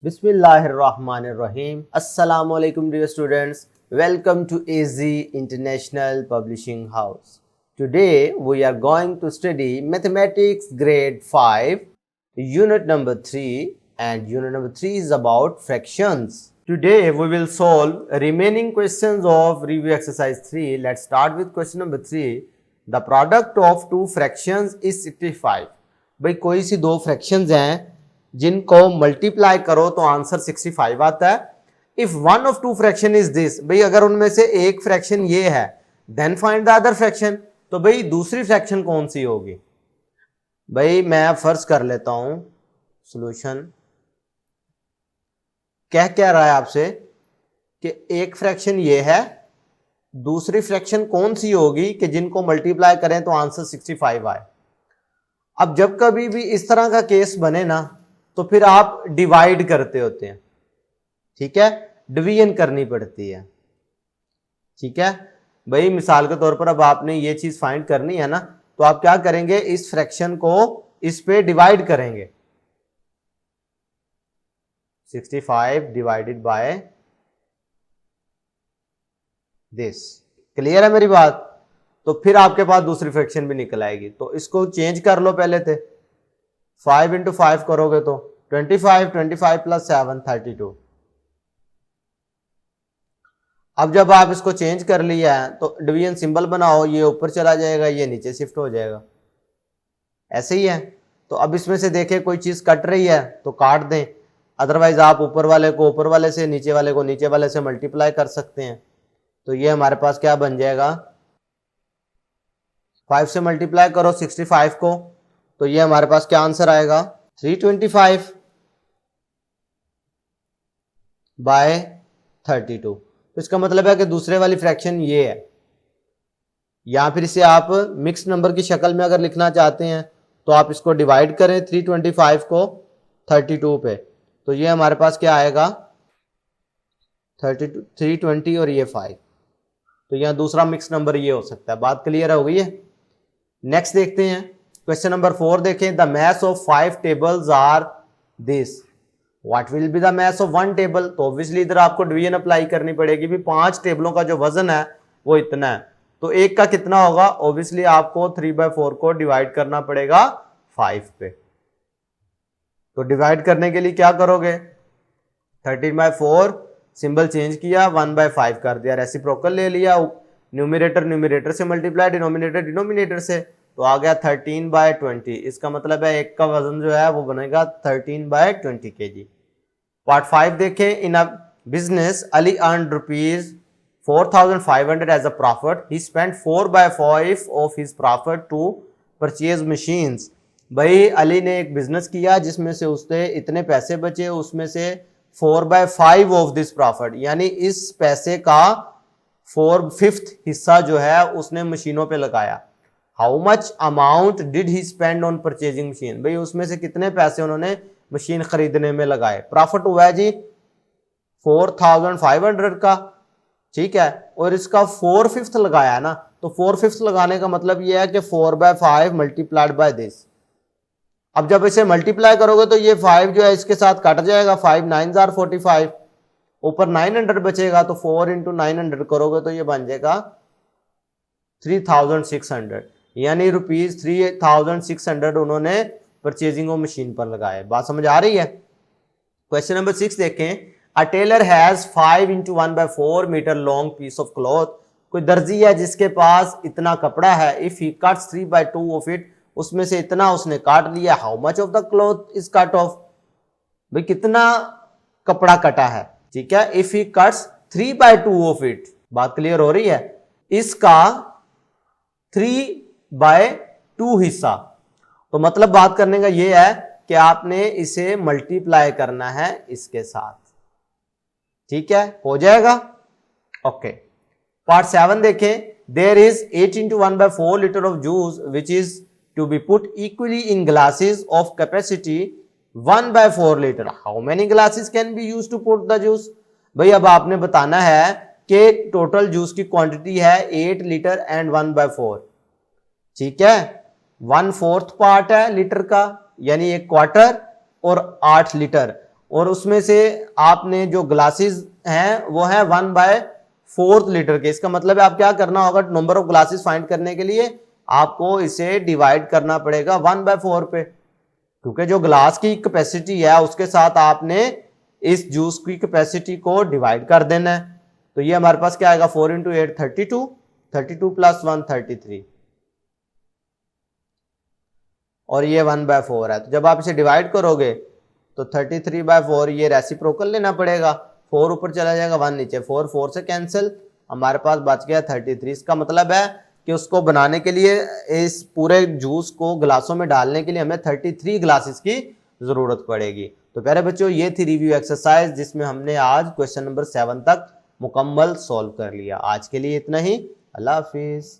Bismillahirrahmanirrahim. Assalamu alaikum dear students. Welcome to AZ International Publishing House. Today we are going to study Mathematics grade 5, unit number 3, and unit number 3 is about fractions. Today we will solve remaining questions of review exercise 3. Let's start with question number 3. The product of two fractions is 65. भाई कोई सी दो fractions हैं जिनको multiply करो तो answer 65 आता है. If one of two fraction is this, भाई अगर उनमें से एक फ्रैक्शन ये है, then find the other fraction. तो भाई दूसरी फ्रैक्शन कौन सी होगी? भाई मैं फर्ज कर लेता हूं सॉल्यूशन. क्या रहा है आपसे कि एक फ्रैक्शन ये है, दूसरी फ्रैक्शन कौन सी होगी कि जिनको मल्टीप्लाई करें तो आंसर 65 आए. अब जब कभी भी इस तरह का केस बने ना तो फिर आप डिवाइड करते होते हैं. ठीक है, डिवीजन करनी पड़ती है. ठीक है भाई, मिसाल के तौर पर अब आपने ये चीज फाइंड करनी है ना, तो आप क्या करेंगे, इस फ्रैक्शन को इस पे डिवाइड करेंगे. 65 डिवाइडेड बाय दिस. क्लियर है मेरी बात? तो फिर आपके पास दूसरी फ्रैक्शन भी निकल आएगी. तो इसको चेंज कर लो. पहले थे 5 इंटू 5 करोगे तो 25, 25 प्लस 7 32. अब जब आप इसको चेंज कर लिया है तो डिवीजन सिंबल बनाओ, ये ऊपर चला जाएगा, ये नीचे शिफ्ट हो जाएगा. ऐसे ही है. तो अब इसमें से देखें कोई चीज कट रही है तो काट दें, अदरवाइज आप ऊपर वाले को ऊपर वाले से, नीचे वाले को नीचे वाले से मल्टीप्लाई कर सकते हैं. तो ये हमारे पास क्या बन जाएगा, 5 से मल्टीप्लाई करो 65 को, तो ये हमारे पास क्या आंसर आएगा, 325 बाय 32. तो इसका मतलब है कि दूसरे वाली फ्रैक्शन ये है. या फिर इसे आप मिक्स नंबर की शक्ल में अगर लिखना चाहते हैं तो आप इसको डिवाइड करें 325 को 32 पे, तो ये हमारे पास क्या आएगा 32, 320 और ये 5. तो यहां दूसरा मिक्स नंबर ये हो सकता है. बात क्लियर हो गई है? नेक्स्ट देखते हैं क्वेश्चन नंबर 4. देखें, the maths of 5 tables are this, what will be the maths of 1 table. तो ऑब्वियसली इधर आपको डिवीजन अप्लाई करनी पड़ेगी. भी 5 टेबलों का जो वजन है वो इतना है, तो एक का कितना होगा, ऑब्वियसली आपको 3/4 को डिवाइड करना पड़ेगा 5 पे. तो डिवाइड करने के लिए क्या करोगे, 13/4 सिंबल चेंज किया, 1/5 कर दिया, रेसिप्रोकल ले लिया, न्यूमरेटर न्यूमरेटर से मल्टीप्लाई, डिनोमिनेटर डिनोमिनेटर से, तो आ गया 13/20. इसका मतलब है एक का वजन जो है वो बनेगा 13/20 kg. पार्ट 5 देखें, in a business Ali earn ₹4,500 as a profit. He spend 4/5 of his profit to purchase machines. भाई अली ने एक बिजनेस किया जिसमें से उससे इतने पैसे बचे, उसमें से 4/5 ऑफ दिस प्रॉफिट, यानी इस पैसे का 4/5 हिस्सा जो है उसने मशीनों पे लगाया. How much amount did he spend on purchasing machine. भाई उसमें से कितने पैसे उन्होंने मशीन खरीदने में लगाए. प्रॉफिट हुआ है जी 4,500 का. ठीक है, और इसका 4/5 लगाया है ना, तो 4/5 लगाने का मतलब यह है कि 4/5 मल्टीप्लाइड बाय दिस. अब जब इसे मल्टीप्लाई करोगे तो ये 5 जो है इसके साथ कट जाएगा, 5 9s are 45, ऊपर 900 बचेगा, तो 4 इंटू 900 करोगे तो ये बन जाएगा 3,600, यानी ₹3,600 उन्होंने परचेजिंग ऑफ मशीन पर लगाए. बात समझ आ रही है? क्वेश्चन नंबर 6 देखें, a tailor has 5 into 1/4 metre long piece of cloth. कोई दर्जी है जिसके पास इतना कपड़ा है. If he cuts 3/2 of it, उसमें से इतना उसने काट लिया. How much of the cloth is cut off. भाई कितना कपड़ा कटा है. ठीक है, इफ ही कट्स 3/2 ऑफ इट. बात क्लियर हो रही है? इसका 3/2 हिस्सा. तो मतलब बात करने का ये है कि आपने इसे मल्टीप्लाई करना है इसके साथ. ठीक है, हो जाएगा. ओके, पार्ट 7 देखें, there is 8 into 1/4 litre of juice which is to be put equally in glasses of capacity 1/4 liter. How many glasses can be used to put the juice? भाई अब आपने बताना है कि टोटल जूस की quantity है 8 litre and 1/4. ठीक है, 1/4 पार्ट है लीटर का, यानी 1 क्वार्टर, और 8 लीटर. और उसमें से आपने जो ग्लासेस हैं वो है 1/4 लीटर के। इसका मतलब है आप क्या करना होगा, नंबर ऑफ ग्लासेस फाइंड करने के लिए आपको इसे डिवाइड करना पड़ेगा 1/4 पे, क्योंकि जो ग्लास की कैपेसिटी है उसके साथ आपने इस जूस की कैपेसिटी को डिवाइड कर देना है। तो ये हमारे पास क्या आएगा, 4 × 8 32, 32 + 1 33, और ये 1/4 है। तो जब आप इसे डिवाइड करोगे तो 33/4 ये रेसिप्रोकल लेना पड़ेगा, 4 ऊपर चला जाएगा 1 नीचे, 4 4 से कैंसिल, हमारे पास बच गया 33। इसका मतलब है कि उसको बनाने के लिए, इस पूरे जूस को ग्लासों में डालने के लिए हमें 33 ग्लासेस की जरूरत पड़ेगी। तो प्यारे बच्चों ये थी रिव्यू एक्सरसाइज जिसमें हमने आज क्वेश्चन नंबर 7 तक मुकम्मल सॉल्व कर लिया। आज के लिए इतना ही, अल्लाह हाफिज।